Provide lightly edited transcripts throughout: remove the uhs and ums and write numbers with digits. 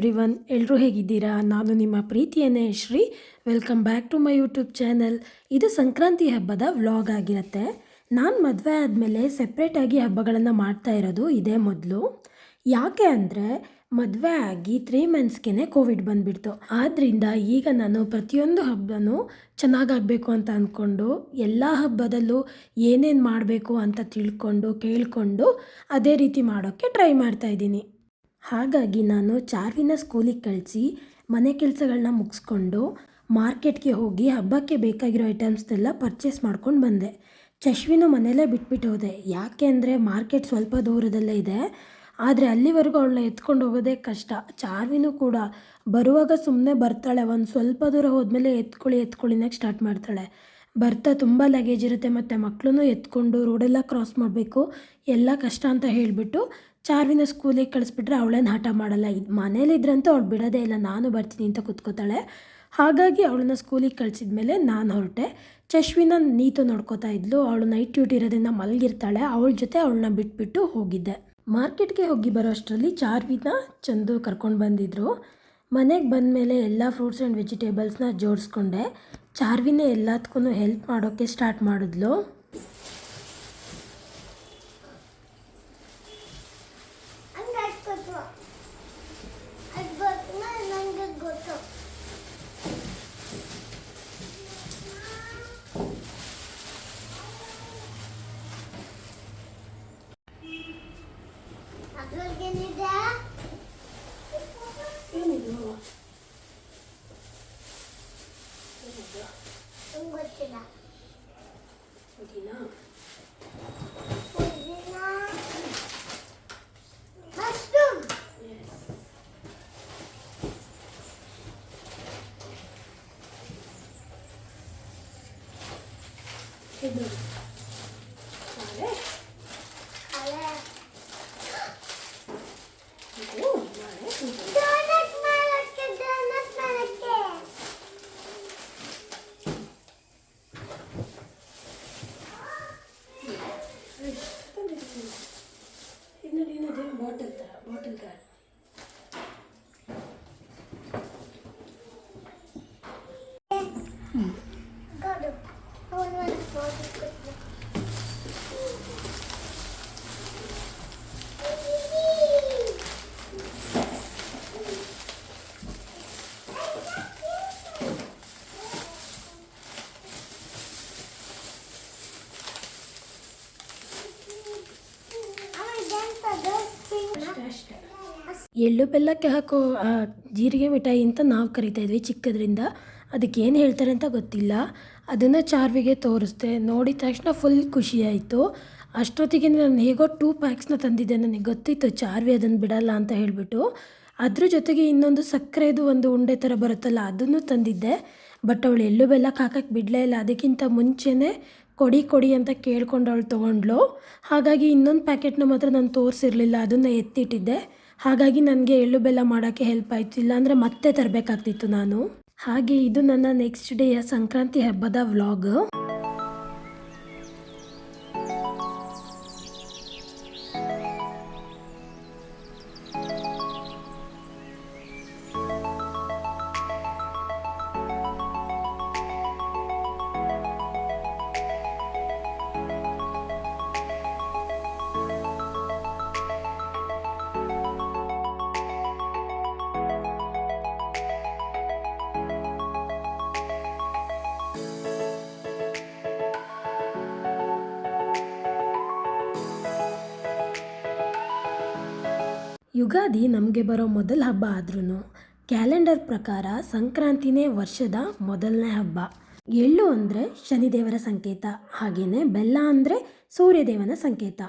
Everyone, ಎಲ್ಲರೂ ಹೇಗಿದ್ದೀರಾ? ನಾನು ನಿಮ್ಮ ಪ್ರೀತಿಯನ್ನೇ Shri. Welcome back to my YouTube channel. ಇದು ಸಂಕ್ರಾಂತಿ ಹಬ್ಬದ ವ್ಲಾಗ್ ಆಗಿರುತ್ತೆ. ನಾನು ಮದುವೆ ಆದಮೇಲೆ ಸೆಪ್ರೇಟಾಗಿ ಹಬ್ಬಗಳನ್ನು ಮಾಡ್ತಾ ಇರೋದು ಇದೇ ಮೊದಲು. ಯಾಕೆ ಅಂದರೆ ಮದುವೆ ಆಗಿ 3 ಮಂತ್ಸ್ಗೆ ಕೋವಿಡ್ ಬಂದುಬಿಡ್ತು. ಆದ್ದರಿಂದ ಈಗ ನಾನು ಪ್ರತಿಯೊಂದು ಹಬ್ಬನೂ ಚೆನ್ನಾಗಾಗಬೇಕು ಅಂತ ಅಂದ್ಕೊಂಡು ಎಲ್ಲ ಹಬ್ಬದಲ್ಲೂ ಏನೇನು ಮಾಡಬೇಕು ಅಂತ ತಿಳ್ಕೊಂಡು ಕೇಳಿಕೊಂಡು ಅದೇ ರೀತಿ ಮಾಡೋಕ್ಕೆ ಟ್ರೈ ಮಾಡ್ತಾಯಿದ್ದೀನಿ. ಹಾಗಾಗಿ ನಾನು ಚಾರ್ವಿನ ಸ್ಕೂಲಿಗೆ ಕಳಿಸಿ ಮನೆ ಕೆಲಸಗಳನ್ನ ಮುಗಿಸ್ಕೊಂಡು ಮಾರ್ಕೆಟ್ಗೆ ಹೋಗಿ ಹಬ್ಬಕ್ಕೆ ಬೇಕಾಗಿರೋ ಐಟಮ್ಸ್ನೆಲ್ಲ ಪರ್ಚೇಸ್ ಮಾಡ್ಕೊಂಡು ಬಂದೆ. ಚಶ್ವಿನೂ ಮನೆಯಲ್ಲೇ ಬಿಟ್ಬಿಟ್ಟು ಹೋದೆ. ಯಾಕೆ ಅಂದರೆ ಮಾರ್ಕೆಟ್ ಸ್ವಲ್ಪ ದೂರದಲ್ಲೇ ಇದೆ, ಆದರೆ ಅಲ್ಲಿವರೆಗೂ ಅವಳನ್ನ ಎತ್ಕೊಂಡು ಹೋಗೋದೇ ಕಷ್ಟ. ಚಾರ್ವಿನೂ ಕೂಡ ಬರುವಾಗ ಸುಮ್ಮನೆ ಬರ್ತಾಳೆ, ಒಂದು ಸ್ವಲ್ಪ ದೂರ ಹೋದ್ಮೇಲೆ ಎತ್ಕೊಳ್ಳಿನಕ್ಕೆ ಸ್ಟಾರ್ಟ್ ಮಾಡ್ತಾಳೆ. ಬರ್ತಾ ತುಂಬ ಲಗೇಜ್ ಇರುತ್ತೆ ಮತ್ತು ಮಕ್ಕಳನ್ನೂ ಎತ್ಕೊಂಡು ರೋಡೆಲ್ಲ ಕ್ರಾಸ್ ಮಾಡಬೇಕು, ಎಲ್ಲ ಕಷ್ಟ ಅಂತ ಹೇಳಿಬಿಟ್ಟು ಚಾರ್ವಿನ ಸ್ಕೂಲಿಗೆ ಕಳಿಸ್ಬಿಟ್ರೆ ಅವಳೇನು ಹಠ ಮಾಡಲ್ಲ. ಮನೇಲಿದ್ರಂತೂ ಅವಳು ಬಿಡೋದೇ ಇಲ್ಲ, ನಾನು ಬರ್ತೀನಿ ಅಂತ ಕೂತ್ಕೋತಾಳೆ. ಹಾಗಾಗಿ ಅವಳನ್ನ ಸ್ಕೂಲಿಗೆ ಕಳಿಸಿದ ಮೇಲೆ ನಾನು ಹೊರಟೆ. ಚಶ್ವಿನ ನೀತು ನೋಡ್ಕೋತಾ ಇದ್ಲು. ಅವಳು ನೈಟ್ ಡ್ಯೂಟಿ ಇರೋದ್ರಿಂದ ಮಲಗಿರ್ತಾಳೆ. ಅವಳ ಜೊತೆ ಅವಳನ್ನ ಬಿಟ್ಬಿಟ್ಟು ಹೋಗಿದ್ದೆ. ಮಾರ್ಕೆಟ್ಗೆ ಹೋಗಿ ಬರೋ ಅಷ್ಟರಲ್ಲಿ ಚಾರ್ವಿನ ಚಂದು ಕರ್ಕೊಂಡು ಬಂದಿದ್ದರು. ಮನೆಗೆ ಬಂದ ಮೇಲೆ ಎಲ್ಲ ಫ್ರೂಟ್ಸ್ ಆ್ಯಂಡ್ ವೆಜಿಟೇಬಲ್ಸ್ನ ಜೋಡಿಸ್ಕೊಂಡೆ. ಚಾರ್ವಿನೇ ಎಲ್ಲದಕ್ಕೂ ಹೆಲ್ಪ್ ಮಾಡೋಕ್ಕೆ ಸ್ಟಾರ್ಟ್ ಮಾಡಿದ್ಲು. ಬಾಟಲ್ ಗಾರ್ಡ್ ಎಳ್ಳು ಬೆಲ್ಲಕ್ಕೆ ಹಾಕೋ ಜೀರಿಗೆ ಮಿಠಾಯಿ ಅಂತ ನಾವು ಕರಿತಾಯಿದ್ವಿ ಚಿಕ್ಕದ್ರಿಂದ. ಅದಕ್ಕೆ ಏನು ಹೇಳ್ತಾರೆ ಅಂತ ಗೊತ್ತಿಲ್ಲ. ಅದನ್ನು ಚಾರ್ವಿಗೆ ತೋರಿಸ್ದೆ. ನೋಡಿದ ತಕ್ಷಣ ಫುಲ್ ಖುಷಿಯಾಯಿತು. ಅಷ್ಟೊತ್ತಿಗೆ ನಾನು ಹೇಗೋ 2 ಪ್ಯಾಕ್ಸ್ನ ತಂದಿದ್ದೆ. ನನಗೆ ಗೊತ್ತಿತ್ತು ಚಾರ್ವಿ ಅದನ್ನು ಬಿಡಲ್ಲ ಅಂತ ಹೇಳಿಬಿಟ್ಟು. ಅದ್ರ ಜೊತೆಗೆ ಇನ್ನೊಂದು ಸಕ್ಕರೆದು ಒಂದು ಉಂಡೆ ಥರ ಬರುತ್ತಲ್ಲ, ಅದನ್ನು ತಂದಿದ್ದೆ. ಬಟ್ ಅವಳು ಎಳ್ಳು ಬೆಲ್ಲಕ್ಕೆ ಹಾಕಕ್ಕೆ ಬಿಡಲೇ ಇಲ್ಲ. ಅದಕ್ಕಿಂತ ಮುಂಚೆನೇ ಕೊಡಿ ಅಂತ ಕೇಳ್ಕೊಂಡು ಅವಳು ತೊಗೊಂಡ್ಳು. ಹಾಗಾಗಿ ಇನ್ನೊಂದು ಪ್ಯಾಕೆಟ್ನ ಮಾತ್ರ ನಾನು ತೋರಿಸಿರಲಿಲ್ಲ, ಅದನ್ನು ಎತ್ತಿಟ್ಟಿದ್ದೆ. ಹಾಗಾಗಿ ನನಗೆ ಎಳ್ಳು ಬೆಲ್ಲ ಮಾಡೋಕ್ಕೆ ಹೆಲ್ಪ್ ಆಯಿತು, ಇಲ್ಲಾಂದರೆ ಮತ್ತೆ ತರಬೇಕಾಗ್ತಿತ್ತು ನಾನು. ಹಾಗೆ ಇದು ನನ್ನ ನೆಕ್ಸ್ಟ್ ಡೇಯ ಸಂಕ್ರಾಂತಿ ಹಬ್ಬದ ವ್ಲಾಗ್. ಯುಗಾದಿ ನಮಗೆ ಬರೋ ಮೊದಲ ಹಬ್ಬ ಆದ್ರೂ ಕ್ಯಾಲೆಂಡರ್ ಪ್ರಕಾರ ಸಂಕ್ರಾಂತಿನೇ ವರ್ಷದ ಮೊದಲನೇ ಹಬ್ಬ. ಎಳ್ಳು ಅಂದರೆ ಶನಿದೇವರ ಸಂಕೇತ, ಹಾಗೆಯೇ ಬೆಲ್ಲ ಅಂದರೆ ಸೂರ್ಯದೇವನ ಸಂಕೇತ.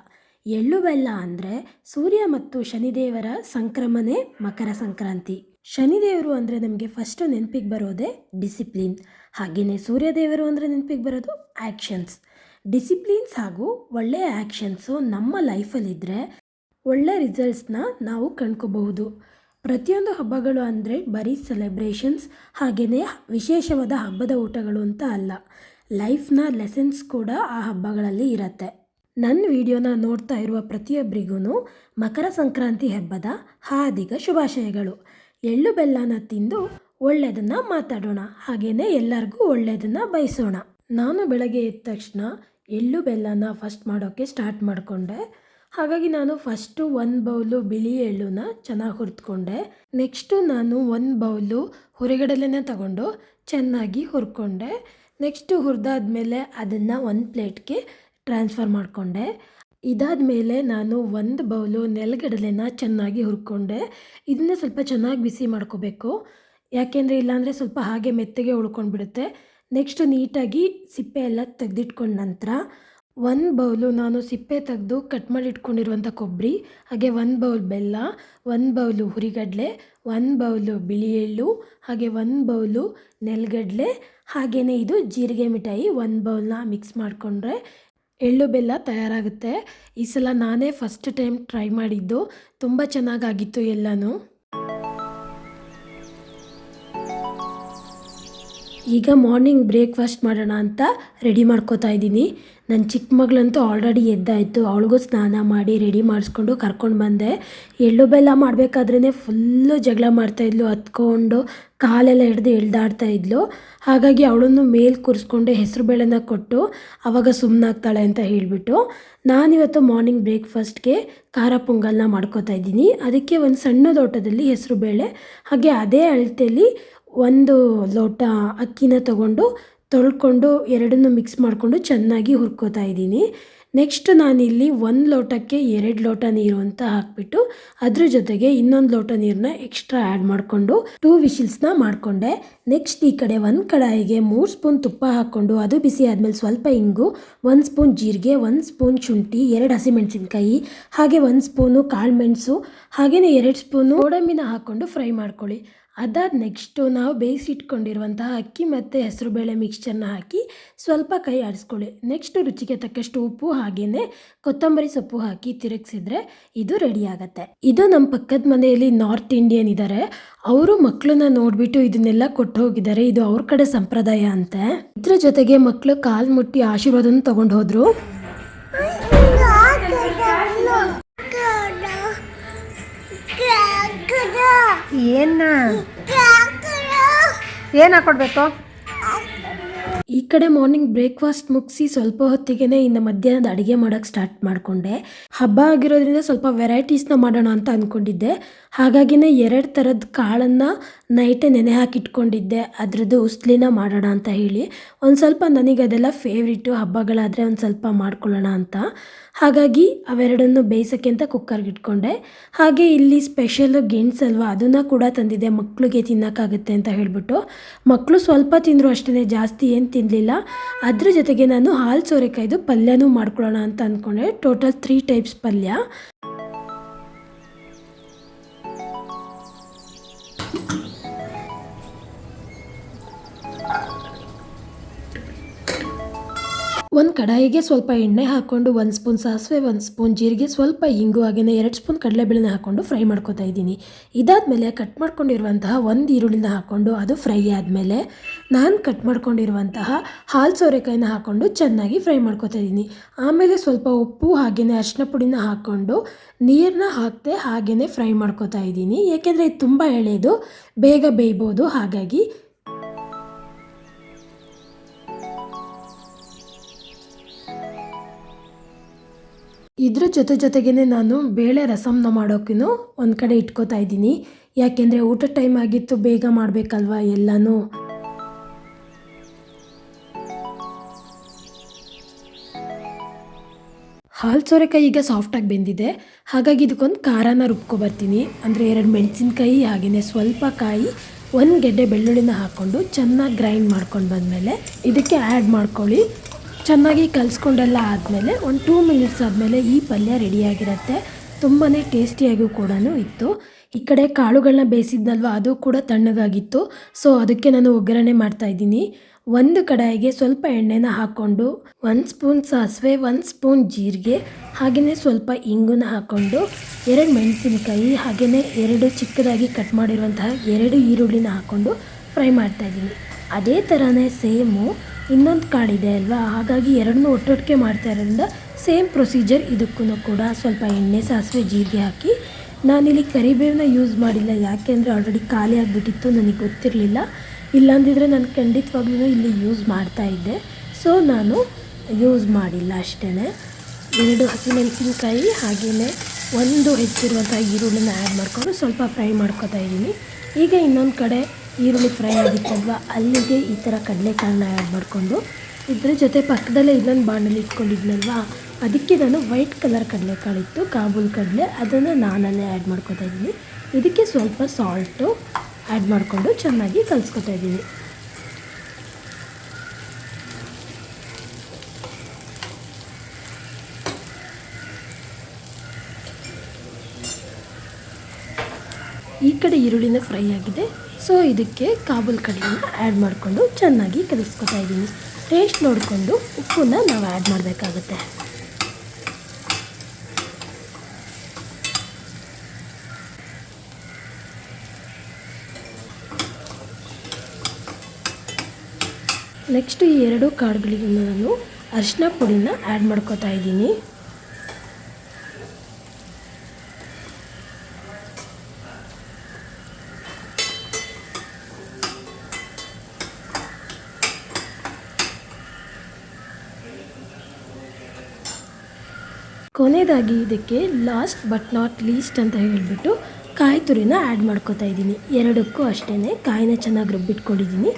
ಎಳ್ಳು ಬೆಲ್ಲ ಅಂದರೆ ಸೂರ್ಯ ಮತ್ತು ಶನಿದೇವರ ಸಂಕ್ರಮಣೆ ಮಕರ ಸಂಕ್ರಾಂತಿ. ಶನಿದೇವರು ಅಂದರೆ ನಮಗೆ ಫಸ್ಟ್ ನೆನಪಿಗೆ ಬರೋದೇ ಡಿಸಿಪ್ಲಿನ್, ಹಾಗೆಯೇ ಸೂರ್ಯದೇವರು ಅಂದರೆ ನೆನಪಿಗೆ ಬರೋದು ಆ್ಯಕ್ಷನ್ಸ್. ಡಿಸಿಪ್ಲಿನ್ಸ್ ಹಾಗೂ ಒಳ್ಳೆಯ ಆ್ಯಕ್ಷನ್ಸು ನಮ್ಮ ಲೈಫಲ್ಲಿದ್ದರೆ ಒಳ್ಳೆ ರಿಸಲ್ಟ್ಸ್ನ ನಾವು ಕಂಡ್ಕೋಬಹುದು. ಪ್ರತಿಯೊಂದು ಹಬ್ಬಗಳು ಅಂದರೆ ಬರೀ ಸೆಲೆಬ್ರೇಷನ್ಸ್ ಹಾಗೆಯೇ ವಿಶೇಷವಾದ ಹಬ್ಬದ ಊಟಗಳು ಅಂತ ಅಲ್ಲ, ಲೈಫ್ನ ಲೆಸನ್ಸ್ ಕೂಡ ಆ ಹಬ್ಬಗಳಲ್ಲಿ ಇರುತ್ತೆ. ನನ್ನ ವಿಡಿಯೋನ ನೋಡ್ತಾ ಇರುವ ಪ್ರತಿಯೊಬ್ಬರಿಗೂ ಮಕರ ಸಂಕ್ರಾಂತಿ ಹಬ್ಬದ ಹಾರ್ದಿಕ ಶುಭಾಶಯಗಳು. ಎಳ್ಳು ಬೆಲ್ಲನ ತಿಂದು ಒಳ್ಳೆಯದನ್ನು ಮಾತಾಡೋಣ, ಹಾಗೆಯೇ ಎಲ್ಲರಿಗೂ ಒಳ್ಳೆಯದನ್ನು ಬಯಸೋಣ. ನಾನು ಬೆಳಗ್ಗೆ ಎದ್ದ ತಕ್ಷಣ ಎಳ್ಳು ಬೆಲ್ಲನ ಫಸ್ಟ್ ಮಾಡೋಕ್ಕೆ ಸ್ಟಾರ್ಟ್ ಮಾಡಿಕೊಂಡೆ. ಹಾಗಾಗಿ ನಾನು ಫಸ್ಟು 1 ಬೌಲು ಬಿಳಿ ಎಳ್ಳನ್ನ ಚೆನ್ನಾಗಿ ಹುರಿದ್ಕೊಂಡೆ. ನೆಕ್ಸ್ಟು ನಾನು 1 ಬೌಲು ಹುರಿಗಡಲೆನ ತಗೊಂಡು ಚೆನ್ನಾಗಿ ಹುರ್ಕೊಂಡೆ. ನೆಕ್ಸ್ಟು ಹುರಿದಾದ್ಮೇಲೆ ಅದನ್ನು ಒಂದು ಪ್ಲೇಟ್ಗೆ ಟ್ರಾನ್ಸ್ಫರ್ ಮಾಡಿಕೊಂಡೆ. ಇದಾದಮೇಲೆ ನಾನು 1 ಬೌಲು ನೆಲಗಡಲೆನ ಚೆನ್ನಾಗಿ ಹುರ್ಕೊಂಡೆ. ಇದನ್ನ ಸ್ವಲ್ಪ ಚೆನ್ನಾಗಿ ಬಿಸಿ ಮಾಡ್ಕೋಬೇಕು, ಯಾಕೆಂದರೆ ಇಲ್ಲಾಂದರೆ ಸ್ವಲ್ಪ ಹಾಗೆ ಮೆತ್ತಗೆ ಉಳ್ಕೊಂಡ್ಬಿಡುತ್ತೆ. ನೆಕ್ಸ್ಟ್ ನೀಟಾಗಿ ಸಿಪ್ಪೆ ಎಲ್ಲ ತೆಗೆದಿಟ್ಕೊಂಡ ನಂತರ 1 ಬೌಲು ನಾನು ಸಿಪ್ಪೆ ತೆಗೆದು ಕಟ್ ಮಾಡಿ ಇಟ್ಕೊಂಡಿರುವಂಥ ಕೊಬ್ಬರಿ, ಹಾಗೆ 1 ಬೌಲ್ ಬೆಲ್ಲ, 1 ಬೌಲು ಹುರಿಗಡಲೆ, 1 ಬೌಲು ಬಿಳಿ ಎಳ್ಳು, ಹಾಗೆ 1 ಬೌಲು ನೆಲಗಡಲೆ, ಹಾಗೆಯೇ ಇದು ಜೀರಿಗೆ ಮಿಠಾಯಿ 1 ಬೌಲ್ನ ಮಿಕ್ಸ್ ಮಾಡಿಕೊಂಡ್ರೆ ಎಳ್ಳು ಬೆಲ್ಲ ತಯಾರಾಗುತ್ತೆ. ಈ ಸಲ ನಾನೇ ಫಸ್ಟ್ ಟೈಮ್ ಟ್ರೈ ಮಾಡಿದ್ದು, ತುಂಬ ಚೆನ್ನಾಗಾಗಿತ್ತು ಎಲ್ಲನೂ. ಈಗ ಮಾರ್ನಿಂಗ್ ಬ್ರೇಕ್ಫಾಸ್ಟ್ ಮಾಡೋಣ ಅಂತ ರೆಡಿ ಮಾಡ್ಕೋತಾ ಇದ್ದೀನಿ. ನನ್ನ ಚಿಕ್ಕ ಮಗಳಂತೂ ಆಲ್ರೆಡಿ ಎದ್ದಾಯಿತು, ಅವಳಿಗೂ ಸ್ನಾನ ಮಾಡಿ ರೆಡಿ ಮಾಡಿಸ್ಕೊಂಡು ಕರ್ಕೊಂಡು ಬಂದೆ. ಎಳ್ಳು ಬೆಲ್ಲ ಮಾಡಬೇಕಾದ್ರೇ ಫುಲ್ಲು ಜಗಳ ಮಾಡ್ತಾಯಿದ್ಲು, ಹತ್ಕೊಂಡು ಕಾಲೆಲ್ಲ ಹಿಡ್ದು ಎಳ್ದಾಡ್ತಾಯಿದ್ಲು. ಹಾಗಾಗಿ ಅವಳನ್ನು ಮೇಲೆ ಕೂರಿಸ್ಕೊಂಡು ಹೆಸರು ಬೇಳೆನ ಕೊಟ್ಟು ಆವಾಗ ಸುಮ್ಮನಾಗ್ತಾಳೆ ಅಂತ ಹೇಳಿಬಿಟ್ಟು ನಾನಿವತ್ತು ಮಾರ್ನಿಂಗ್ ಬ್ರೇಕ್ಫಾಸ್ಟ್ಗೆ ಖಾರ ಪೊಂಗಲ್ನ ಮಾಡ್ಕೋತಾ ಇದ್ದೀನಿ. ಅದಕ್ಕೆ ಒಂದು ಸಣ್ಣ ಲೋಟದಲ್ಲಿ ಹೆಸರು ಬೇಳೆ, ಹಾಗೆ ಅದೇ ಅಳತೆಯಲ್ಲಿ 1 ಲೋಟ ಅಕ್ಕಿನ ತಗೊಂಡು ತೊಳ್ಕೊಂಡು ಎರಡನ್ನೂ ಮಿಕ್ಸ್ ಮಾಡಿಕೊಂಡು ಚೆನ್ನಾಗಿ ಹುರ್ಕೋತಾ ಇದ್ದೀನಿ. ನೆಕ್ಸ್ಟ್ ನಾನಿಲ್ಲಿ 1 ಲೋಟಕ್ಕೆ 2 ಲೋಟ ನೀರು ಅಂತ ಹಾಕಿಬಿಟ್ಟು ಅದ್ರ ಜೊತೆಗೆ ಇನ್ನೊಂದು ಲೋಟ ನೀರನ್ನ ಎಕ್ಸ್ಟ್ರಾ ಆ್ಯಡ್ ಮಾಡಿಕೊಂಡು 2 ವಿಶಿಲ್ಸ್ನ ಮಾಡಿಕೊಂಡೆ. ನೆಕ್ಸ್ಟ್ ಈ ಕಡೆ 1 ಕಡಾಯಿಗೆ 3 ಸ್ಪೂನ್ ತುಪ್ಪ ಹಾಕ್ಕೊಂಡು ಅದು ಬಿಸಿ ಆದಮೇಲೆ ಸ್ವಲ್ಪ ಇಂಗು, 1 ಸ್ಪೂನ್ ಜೀರಿಗೆ, 1 ಸ್ಪೂನ್ ಶುಂಠಿ, 2 ಹಸಿಮೆಣಸಿನ್ಕಾಯಿ, ಹಾಗೆ 1 ಸ್ಪೂನು ಕಾಳುಮೆಣಸು, ಹಾಗೆಯೇ 2 ಸ್ಪೂನು ಗೋಡಂಬಿನ ಹಾಕ್ಕೊಂಡು ಫ್ರೈ ಮಾಡ್ಕೊಳ್ಳಿ. ಅದಾದ ನೆಕ್ಸ್ಟು ನಾವು ಬೇಯಿಸಿಟ್ಕೊಂಡಿರುವಂತಹ ಅಕ್ಕಿ ಮತ್ತು ಹೆಸರುಬೇಳೆ ಮಿಕ್ಸ್ಚರ್ನ ಹಾಕಿ ಸ್ವಲ್ಪ ಕೈ ಆಡಿಸ್ಕೊಳ್ಳಿ. ನೆಕ್ಸ್ಟು ರುಚಿಗೆ ತಕ್ಕಷ್ಟು ಉಪ್ಪು ಹಾಗೆಯೇ ಕೊತ್ತಂಬರಿ ಸೊಪ್ಪು ಹಾಕಿ ತಿರುಗಿಸಿದ್ರೆ ಇದು ರೆಡಿ ಆಗುತ್ತೆ. ಇದು ನಮ್ಮ ಪಕ್ಕದ ಮನೆಯಲ್ಲಿ ನಾರ್ತ್ ಇಂಡಿಯನ್ ಇದ್ದಾರೆ, ಅವರು ಮಕ್ಕಳನ್ನ ನೋಡಿಬಿಟ್ಟು ಇದನ್ನೆಲ್ಲ ಕೊಟ್ಟು ಹೋಗಿದ್ದಾರೆ. ಇದು ಅವ್ರ ಕಡೆ ಸಂಪ್ರದಾಯ ಅಂತೆ. ಇದ್ರ ಜೊತೆಗೆ ಮಕ್ಕಳು ಕಾಲು ಮುಟ್ಟಿ ಆಶೀರ್ವಾದನ ತಗೊಂಡು ಹೋದರು. ಏನು ಹಾಕೊಡ್ಬೇಕು? ಈ ಕಡೆ ಮಾರ್ನಿಂಗ್ ಬ್ರೇಕ್ಫಾಸ್ಟ್ ಮುಗಿಸಿ ಸ್ವಲ್ಪ ಹೊತ್ತಿಗೆ ಇನ್ನು ಮಧ್ಯಾಹ್ನದ ಅಡುಗೆ ಮಾಡೋಕ್ಕೆ ಸ್ಟಾರ್ಟ್ ಮಾಡಿಕೊಂಡೆ. ಹಬ್ಬ ಆಗಿರೋದ್ರಿಂದ ಸ್ವಲ್ಪ ವೆರೈಟೀಸ್ನ ಮಾಡೋಣ ಅಂತ ಅಂದ್ಕೊಂಡಿದ್ದೆ. ಹಾಗಾಗಿನೇ 2 ಥರದ ಕಾಳನ್ನು ನೈಟೇ ನೆನೆ ಹಾಕಿಟ್ಕೊಂಡಿದ್ದೆ, ಅದರದ್ದು ಉಸ್ಲಿನ ಮಾಡೋಣ ಅಂತ ಹೇಳಿ. ಒಂದು ಸ್ವಲ್ಪ ನನಗೆ ಅದೆಲ್ಲ ಫೇವ್ರಿಟ್ಟು, ಹಬ್ಬಗಳಾದರೆ ಒಂದು ಸ್ವಲ್ಪ ಮಾಡ್ಕೊಳ್ಳೋಣ ಅಂತ. ಹಾಗಾಗಿ ಅವೆರಡನ್ನು ಬೇಯಿಸೋಕ್ಕೆ ಅಂತ ಕುಕ್ಕರ್ಗೆ ಇಟ್ಕೊಂಡೆ. ಹಾಗೆ ಇಲ್ಲಿ ಸ್ಪೆಷಲ್ಲು ಗೆಣಸಲ್ವ, ಅದನ್ನು ಕೂಡ ತಂದಿದ್ದೆ ಮಕ್ಕಳಿಗೆ ತಿನ್ನೋಕ್ಕಾಗುತ್ತೆ ಅಂತ ಹೇಳಿಬಿಟ್ಟು. ಮಕ್ಕಳು ಸ್ವಲ್ಪ ತಿಂದರು ಅಷ್ಟೇ, ಜಾಸ್ತಿ ಏನು ತಿನ್ನಲಿಲ್ಲ. ಅದ್ರ ಜೊತೆಗೆ ನಾನು ಹಾಲು ಸೋರೆಕಾಯ್ದು ಪಲ್ಯನೂ ಮಾಡ್ಕೊಳ್ಳೋಣ ಅಂತ ಅಂದ್ಕೊಂಡೆ. ಟೋಟಲ್ 3 ಟೈಪ್ಸ್ ಪಲ್ಯ. ಒಂದು ಕಡಾಯಿಗೆ ಸ್ವಲ್ಪ ಎಣ್ಣೆ ಹಾಕ್ಕೊಂಡು 1 ಸ್ಪೂನ್ ಸಾಸಿವೆ, 1 ಸ್ಪೂನ್ ಜೀರಿಗೆ, ಸ್ವಲ್ಪ ಇಂಗು, ಹಾಗೆಯೇ 2 ಸ್ಪೂನ್ ಕಡಲೆಬೇಳೆನ ಹಾಕ್ಕೊಂಡು ಫ್ರೈ ಮಾಡ್ಕೊತಾ ಇದ್ದೀನಿ. ಇದಾದಮೇಲೆ ಕಟ್ ಮಾಡ್ಕೊಂಡಿರುವಂತಹ 1 ಈರುಳ್ಳಿನ ಹಾಕ್ಕೊಂಡು ಅದು ಫ್ರೈ ಆದಮೇಲೆ ನಾನು ಕಟ್ ಮಾಡ್ಕೊಂಡಿರುವಂತಹ ಹಾಲು ಸೋರೆಕಾಯಿನ ಹಾಕ್ಕೊಂಡು ಚೆನ್ನಾಗಿ ಫ್ರೈ ಮಾಡ್ಕೊತಾ ಇದ್ದೀನಿ. ಆಮೇಲೆ ಸ್ವಲ್ಪ ಉಪ್ಪು ಹಾಗೆಯೇ ಅರಿಶಿನ ಪುಡಿನ ಹಾಕ್ಕೊಂಡು ನೀರನ್ನ ಹಾಕದೆ ಹಾಗೆಯೇ ಫ್ರೈ ಮಾಡ್ಕೊತಾ ಇದ್ದೀನಿ. ಏಕೆಂದರೆ ಇದು ತುಂಬ ಎಳೆದು ಬೇಗ ಬೇಯ್ಬೋದು. ಹಾಗಾಗಿ ಇದ್ರ ಜೊತೆಗೇ ನಾನು ಬೇಳೆ ರಸಮ್ನ ಮಾಡೋಕ್ಕೂ ಒಂದು ಕಡೆ ಇಟ್ಕೋತಾ ಇದ್ದೀನಿ. ಯಾಕೆಂದರೆ ಊಟ ಟೈಮ್ ಆಗಿತ್ತು, ಬೇಗ ಮಾಡಬೇಕಲ್ವ ಎಲ್ಲನೂ. ಹಾಲು ಸೋರೆಕಾಯಿ ಈಗ ಸಾಫ್ಟಾಗಿ ಬೆಂದಿದೆ, ಹಾಗಾಗಿ ಇದಕ್ಕೊಂದು ಖಾರನ ರುಬ್ಕೊಬರ್ತೀನಿ. ಅಂದರೆ 2 ಮೆಣಸಿನ್ಕಾಯಿ ಹಾಗೆಯೇ ಸ್ವಲ್ಪ ಕಾಯಿ, 1 ಗೆಡ್ಡೆ ಬೆಳ್ಳುಳ್ಳಿನ ಹಾಕ್ಕೊಂಡು ಚೆನ್ನಾಗಿ ಗ್ರೈಂಡ್ ಮಾಡ್ಕೊಂಡು ಬಂದಮೇಲೆ ಇದಕ್ಕೆ ಆ್ಯಡ್ ಮಾಡ್ಕೊಳ್ಳಿ. ಚೆನ್ನಾಗಿ ಕಲಿಸ್ಕೊಂಡೆಲ್ಲ ಆದಮೇಲೆ ಒಂದು 2 ಮಿನಿಟ್ಸ್ ಆದಮೇಲೆ ಈ ಪಲ್ಯ ರೆಡಿಯಾಗಿರುತ್ತೆ. ತುಂಬಾ ಟೇಸ್ಟಿಯಾಗೂ ಕೂಡ ಇತ್ತು. ಈ ಕಡೆ ಕಾಳುಗಳನ್ನ ಬೇಯಿಸಿದ್ನಲ್ವ, ಅದು ಕೂಡ ತಣ್ಣಗಾಗಿತ್ತು. ಸೊ ಅದಕ್ಕೆ ನಾನು ಒಗ್ಗರಣೆ ಮಾಡ್ತಾಯಿದ್ದೀನಿ. 1 ಕಡಾಯಿಗೆ ಸ್ವಲ್ಪ ಎಣ್ಣೆನ ಹಾಕ್ಕೊಂಡು 1 ಸ್ಪೂನ್ ಸಾಸಿವೆ, 1 ಸ್ಪೂನ್ ಜೀರಿಗೆ, ಹಾಗೆಯೇ ಸ್ವಲ್ಪ ಇಂಗುನ ಹಾಕ್ಕೊಂಡು 2 ಮೆಣಸಿನಕಾಯಿ, ಹಾಗೆಯೇ 2 ಚಿಕ್ಕದಾಗಿ ಕಟ್ ಮಾಡಿರುವಂತಹ 2 ಈರುಳ್ಳಿನ ಹಾಕ್ಕೊಂಡು ಫ್ರೈ ಮಾಡ್ತಾಯಿದ್ದೀನಿ. ಅದೇ ಥರನೇ ಸೇಮು ಇನ್ನೊಂದು ಕಾಳಿದೆ ಅಲ್ವಾ, ಹಾಗಾಗಿ ಎರಡನ್ನೂ ಒಟ್ಟೊಟ್ಟಿಗೆ ಮಾಡ್ತಾ ಇರೋದ್ರಿಂದ ಸೇಮ್ ಪ್ರೊಸೀಜರ್ ಇದಕ್ಕೂ ಕೂಡ ಸ್ವಲ್ಪ ಎಣ್ಣೆ, ಸಾಸಿವೆ, ಜೀರಿಗೆ ಹಾಕಿ ನಾನಿಲ್ಲಿ ಕರಿಬೇವನ್ನ ಯೂಸ್ ಮಾಡಿಲ್ಲ, ಯಾಕೆಂದರೆ ಆಲ್ರೆಡಿ ಖಾಲಿ ಆಗಿಬಿಟ್ಟಿತ್ತು, ನನಗೆ ಗೊತ್ತಿರಲಿಲ್ಲ. ಇಲ್ಲಾಂದಿದ್ರೆ ನಾನು ಖಂಡಿತವಾಗ್ಲೂ ಇಲ್ಲಿ ಯೂಸ್ ಮಾಡ್ತಾಯಿದ್ದೆ. ಸೊ ನಾನು ಯೂಸ್ ಮಾಡಿಲ್ಲ ಅಷ್ಟೇ. 2 ಹಸಿಮೆಣಸಿನ್ಕಾಯಿ ಹಾಗೆಯೇ 1 ಹೆಚ್ಚಿರುವಂಥ ಈರುಳ್ಳಿನ ಆ್ಯಡ್ ಮಾಡಿಕೊಂಡು ಸ್ವಲ್ಪ ಫ್ರೈ ಮಾಡ್ಕೊತಾ ಇದ್ದೀನಿ. ಈಗ ಇನ್ನೊಂದು ಕಡೆ ಈರುಳ್ಳಿ ಫ್ರೈ ಆಗಿತ್ತಲ್ವ, ಅಲ್ಲಿಗೆ ಈ ಥರ ಕಡಲೆಕಾಳನ್ನ ಆ್ಯಡ್ ಮಾಡಿಕೊಂಡು ಇದ್ರ ಜೊತೆ ಪಕ್ಕದಲ್ಲೇ ಇನ್ನೊಂದು ಬಾಣಲಿ ಇಟ್ಕೊಂಡಿದ್ನಲ್ವ, ಅದಕ್ಕೆ ನಾನು ವೈಟ್ ಕಲರ್ ಕಡಲೆಕಾಳಿತ್ತು, ಕಾಬೂಲ್ ಕಡಲೆ, ಅದನ್ನು ನಾನಲ್ಲೇ ಆ್ಯಡ್ ಮಾಡ್ಕೊತಾ ಇದ್ದೀನಿ. ಇದಕ್ಕೆ ಸ್ವಲ್ಪ ಸಾಲ್ಟು ಆ್ಯಡ್ ಮಾಡಿಕೊಂಡು ಚೆನ್ನಾಗಿ ಕಲಿಸ್ಕೊತಾ ಇದ್ದೀನಿ. ಈ ಕಡೆ ಈರುಳ್ಳಿನ ಫ್ರೈ ಆಗಿದೆ. ಸೊ ಇದಕ್ಕೆ ಕಾಬೂಲ್ ಕಡಲೆನ ಆ್ಯಡ್ ಮಾಡಿಕೊಂಡು ಚೆನ್ನಾಗಿ ಕಲಿಸ್ಕೊತಾ ಇದ್ದೀನಿ. ಟೇಸ್ಟ್ ನೋಡಿಕೊಂಡು ಉಪ್ಪನ್ನ ನಾವು ಆ್ಯಡ್ ಮಾಡಬೇಕಾಗುತ್ತೆ. ನೆಕ್ಸ್ಟ್ ಈ 2 ಕಾಳುಗಳಿಗೂ ನಾನು ಅರಿಶಿನ ಪುಡಿನ ಆ್ಯಡ್ ಮಾಡ್ಕೊತಾ ಇದ್ದೀನಿ. ಕೊನೆಯದಾಗಿ ಇದಕ್ಕೆ ಲಾಸ್ಟ್ ಬಟ್ ನಾಟ್ ಲೀಸ್ಟ್ ಅಂತ ಹೇಳಿಬಿಟ್ಟು ಕಾಯಿ ತುರಿನ ಆ್ಯಡ್ ಮಾಡ್ಕೊತಾ ಇದ್ದೀನಿ. 2ಕ್ಕೂ ಅಷ್ಟೇ ಕಾಯಿನ ಚೆನ್ನಾಗಿ ರುಬ್ಬಿಟ್ಕೊಂಡಿದ್ದೀನಿ.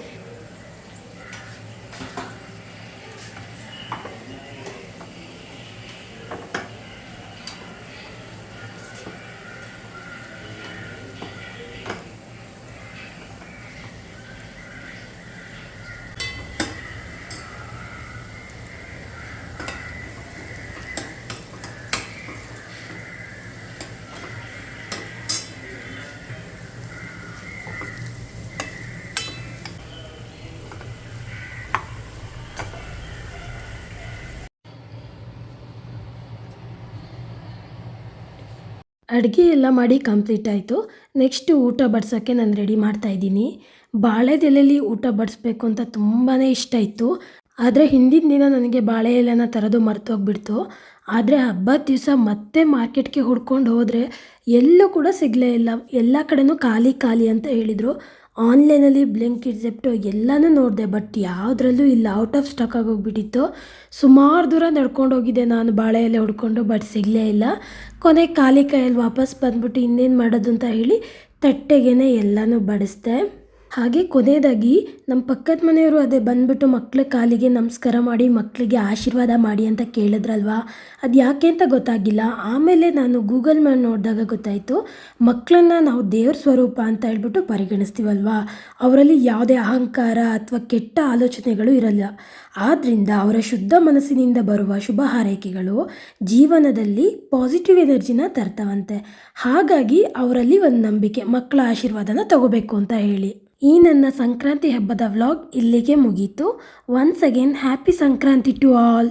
ಅಡುಗೆ ಎಲ್ಲ ಮಾಡಿ ಕಂಪ್ಲೀಟ್ ಆಯಿತು. ನೆಕ್ಸ್ಟು ಊಟ ಬಡ್ಸೋಕ್ಕೆ ನಾನು ರೆಡಿ ಮಾಡ್ತಾಯಿದ್ದೀನಿ. ಬಾಳೆದೆಲೆಯಲ್ಲಿ ಊಟ ಬಡಿಸ್ಬೇಕು ಅಂತ ತುಂಬಾ ಇಷ್ಟ ಇತ್ತು. ಆದರೆ ಹಿಂದಿನ ದಿನ ನನಗೆ ಬಾಳೆ ಎಲೆನ ತರೋದು ಮರ್ತೋಗ್ಬಿಡ್ತು. ಆದರೆ ಹಬ್ಬದ ದಿವಸ ಮತ್ತೆ ಮಾರ್ಕೆಟ್ಗೆ ಹುಡ್ಕೊಂಡು ಹೋದರೆ ಎಲ್ಲೂ ಕೂಡ ಸಿಗಲೇ ಇಲ್ಲ. ಎಲ್ಲ ಕಡೆನೂ ಖಾಲಿ ಖಾಲಿ ಅಂತ ಹೇಳಿದರು. ಆನ್ಲೈನಲ್ಲಿ ಬ್ಲಿಂಕಿಟ್, ಜೆಪ್ಟೋ ಎಲ್ಲನೂ ನೋಡಿದೆ, ಬಟ್ ಯಾವುದ್ರಲ್ಲೂ ಇಲ್ಲ, ಔಟ್ ಆಫ್ ಸ್ಟಾಕ್ ಆಗೋಗ್ಬಿಟ್ಟಿತ್ತು. ಸುಮಾರು ದೂರ ನಡ್ಕೊಂಡು ಹೋಗಿದ್ದೆ ನಾನು ಬಾಳೆ ಎಲೆ ಹುಡ್ಕೊಂಡು, ಬಟ್ ಸಿಗಲೇ ಇಲ್ಲ. ಕೊನೆಗೆ ಖಾಲಿ ಕೈಯಲ್ಲಿ ವಾಪಸ್ ಬಂದ್ಬಿಟ್ಟು ಇನ್ನೇನು ಮಾಡೋದು ಅಂತ ಹೇಳಿ ತಟ್ಟೆಗೇ ಎಲ್ಲನೂ ಬಡಿಸ್ದೆ. ಹಾಗೆ ಕೊನೆಯದಾಗಿ ನಮ್ಮ ಪಕ್ಕದ ಮನೆಯವರು ಅದೇ ಬಂದುಬಿಟ್ಟು ಮಕ್ಕಳ ಕಾಲಿಗೆ ನಮಸ್ಕಾರ ಮಾಡಿ ಮಕ್ಕಳಿಗೆ ಆಶೀರ್ವಾದ ಮಾಡಿ ಅಂತ ಕೇಳಿದ್ರಲ್ವ, ಅದು ಯಾಕೆ ಅಂತ ಗೊತ್ತಾಗಿಲ್ಲ. ಆಮೇಲೆ ನಾನು ಗೂಗಲ್ ಮಾಡಿ ನೋಡಿದಾಗ ಗೊತ್ತಾಯಿತು, ಮಕ್ಕಳನ್ನು ನಾವು ದೇವ್ರ ಸ್ವರೂಪ ಅಂತ ಹೇಳ್ಬಿಟ್ಟು ಪರಿಗಣಿಸ್ತೀವಲ್ವ, ಅವರಲ್ಲಿ ಯಾವುದೇ ಅಹಂಕಾರ ಅಥವಾ ಕೆಟ್ಟ ಆಲೋಚನೆಗಳು ಇರಲ್ಲ. ಆದ್ದರಿಂದ ಅವರ ಶುದ್ಧ ಮನಸ್ಸಿನಿಂದ ಬರುವ ಶುಭ ಹಾರೈಕೆಗಳು ಜೀವನದಲ್ಲಿ ಪಾಸಿಟಿವ್ ಎನರ್ಜಿನ ತರ್ತಾವಂತೆ. ಹಾಗಾಗಿ ಅವರಲ್ಲಿ ಒಂದು ನಂಬಿಕೆ, ಮಕ್ಕಳ ಆಶೀರ್ವಾದನ ತಗೋಬೇಕು ಅಂತ ಹೇಳಿ. ಈ ನನ್ನ ಸಂಕ್ರಾಂತಿ ಹಬ್ಬದ ವ್ಲಾಗ್ ಇಲ್ಲಿಗೆ ಮುಗೀತು. Once again happy Sankranti to all.